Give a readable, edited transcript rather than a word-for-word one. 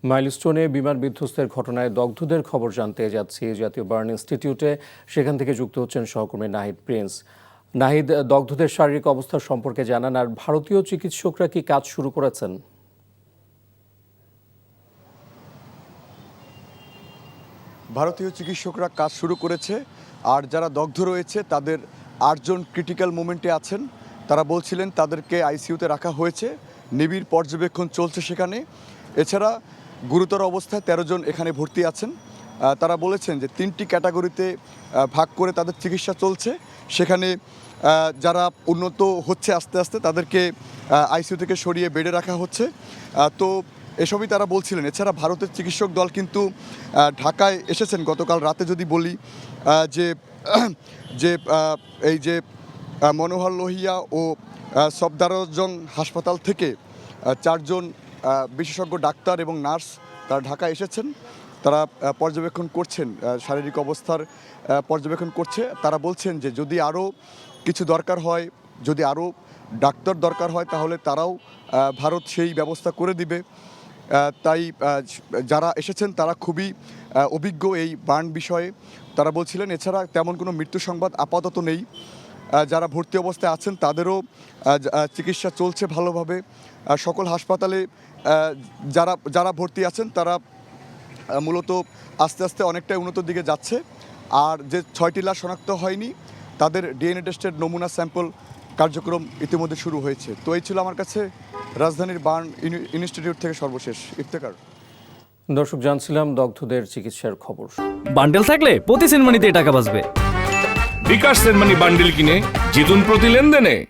মাইলস্টোনে বিমান বিধ্বস্তের ঘটনায় দগ্ধদের খবর জানতে যাচ্ছি জাতীয় বার্ন ইনস্টিটিউটে। সেখান থেকে যুক্ত হচ্ছেন সহকর্মী নাহিদ প্রিন্স। নাহিদ, দগ্ধদের শারীরিক অবস্থা সম্পর্কে জানান, আর ভারতীয় চিকিৎসকরা কি কাজ শুরু করেছেন? ভারতীয় চিকিৎসকরা কাজ শুরু করেছে, আর যারা দগ্ধ রয়েছে তাদের 8 জন ক্রিটিক্যাল মোমেন্টে আছেন। তারা বলছিলেন তাদেরকে আইসিইউতে রাখা হয়েছে, নিবিড় পর্যবেক্ষণ চলছে সেখানে। এছাড়া গুরুতর অবস্থায় 13 জন এখানে ভর্তি আছেন। তারা বলেছেন যে 3টি ক্যাটাগরিতে ভাগ করে তাদের চিকিৎসা চলছে। সেখানে যারা উন্নত হচ্ছে আস্তে আস্তে তাদেরকে আইসিইউ থেকে সরিয়ে বেডে রাখা হচ্ছে। তো এসবই তারা বলছিলেন। এছাড়া ভারতের চিকিৎসক দল কিন্তু ঢাকায় এসেছেন গতকাল রাতে। যদি বলি যে যে এই যে মনোহর লোহিয়া ও সফদারজং হাসপাতাল থেকে 4 জন বিশেষজ্ঞ ডাক্তার এবং নার্স তারা ঢাকায় এসেছেন। তারা পর্যবেক্ষণ করছেন, শারীরিক অবস্থার পর্যবেক্ষণ করছে। তারা বলছেন যে যদি আরও কিছু দরকার হয়, যদি আরও ডাক্তার দরকার হয়, তাহলে তারাও ভারত সেই ব্যবস্থা করে দিবে। তাই যারা এসেছেন তারা খুবই অভিজ্ঞ এই বার্ন বিষয়ে, তারা বলছিলেন। এছাড়া তেমন কোনো মৃত্যু সংবাদ আপাতত নেই। যারা ভর্তি অবস্থায় আছেন তাদেরও চিকিৎসা চলছে ভালোভাবে। সকল হাসপাতালে যারা যারা ভর্তি আছেন তারা মূলত আস্তে আস্তে অনেকটাই উন্নতির দিকে যাচ্ছে। আর যে 6টি লাশ শনাক্ত হয়নি তাদের ডিএনএ টেস্টের নমুনা স্যাম্পল কার্যক্রম ইতিমধ্যে শুরু হয়েছে। তো এই ছিল আমার কাছে রাজধানীর বার্ন ইনস্টিটিউট থেকে সর্বশেষ। ইফতেখার। দর্শক, জানছিলাম দগ্ধদের চিকিৎসার খবর। বান্ডেল থাকলে প্রতি সেনমানিতে টাকা বাঁচবে। বিকাশ সেনমানি বান্ডেল কিনে জিতুন প্রতি লেনদেনে।